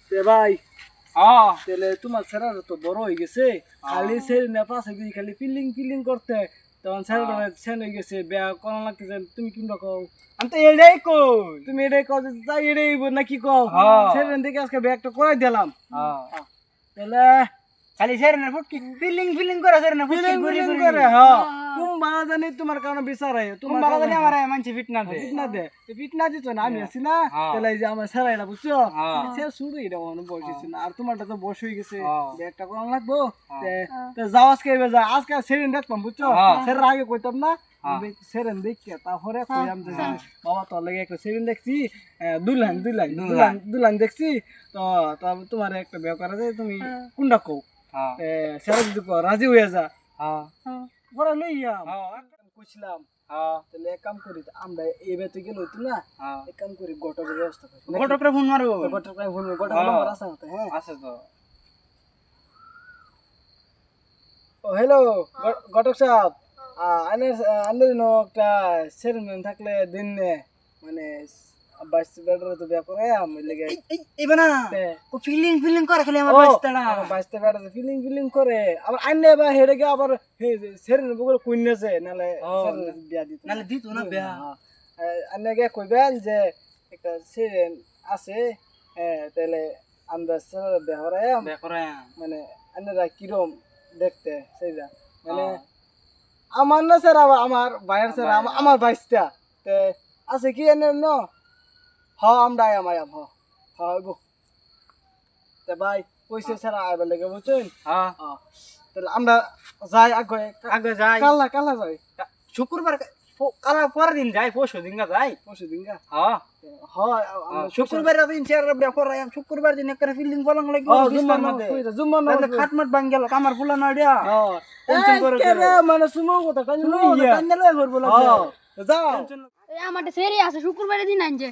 তে ভাই হ্যাঁ তাহলে তোমার ছেলেরা তো বড় হয়ে গেছে, খালি ছেলে না পাশে গিয়ে খালি ফিলিং ফিলিং করতে, তখন ছেলেটা ছেন হয়ে গেছে, বিয়া করা লাগতেছে, তুমি কিংবা কও? আমি তো এটাই কই। তুমি এটাই কও যে তাই এটাই না কি কও? ছেলে দেখে আজকে বিয়াটা করে দিলাম। তাহলে খালি সেরেনা ফুটকি ফিলিং ফিলিং করে সেরেনা ফুটকি ফিলিং ঘুরি ফিলিং ঘুরি করে, হ্যাঁ কোন বাবা জানি তোমার কারণে বিচারে তুমি বাবা জানি আমার মানছি ফিট না দে ফিট না দে, ফিট না দিত না, আমি আছি না, তাহলে এই যে আমার ছেলেটা বুঝছো, সে শুরু এটা মনে বসেছে না, আর তোমারটা তো বসে হয়ে গেছে, একটা করা লাগবো, যাও আজকে যা, আজকে সেরেন দেখলাম বুঝছো, সেরেন আগে কইতাম না, সেরেন দেখে তারপরে কইলাম যে বাবা তোর লাগে একটা সেরেন দেখছি, দুলান দেখছি, তো তোমার একটা বিয়ে করা যায়, তুমি কোনটা কও? সেরা যদি রাজি হয়ে যা, পরে লইয়া কইছিলাম, তাহলে এক কাম করি, আমরা এই বেতে গেলে হইতো না, এক কাম করি গটকের ব্যবস্থা করি, গটকরে ফোন মারবো, গটকরে ফোন মারবো, গটক নম্বর আছে না? হ্যাঁ আছে তো। ও হ্যালো গটক সাহেব, আনের একটা সেরেমনি থাকলে দিন নে, মানে 22 বেডার তো বিয়া করে আমি লেগে এইবা না ও ফিলিং ফিলিং করে খালি আমার বাস্তাটা 22 বেডার ফিলিং ফিলিং করে, আবার আইনে বা হেডে গে আবার সেরেমনি বগল কইনেছে, নালে বিয়া দিত, নালে দিত না বিয়া। আইনে গে কইবেন যে একটা সেরেন আছে, তাহলে আমরা সেরে বিয়া করে, মানে আইনেরা কিরম দেখতে সেইটা, মানে আমার না স্যার, আমার ভাইয়ের স্যার, আমার বাইশটা তে আছে কি এনে ন, হ আমরা আয়াম হইব, তে ভাই কইছে স্যার আইবার লাগে বুঝছেন, তাহলে আমরা যাই আগে যাই কালা যাই, শুক্রবার কালা পরের দিন যাই, পরশু দিন যাই, পরশু দিন গা, হ্যাঁ শুক্রবার দিন চেয়ার ব্যাপার শুক্রবার দিন একটা ফিল্ডিং বলং লাগি জুম্মা খাটমাট ভাঙ গেল আমার ফুলা না দিয়া টেনশন করে মানে সুমো কথা কান লইয়া কান্দে লই করব লাগবে যাও আমারটা সেরে আছে শুক্রবারের দিন আনছে।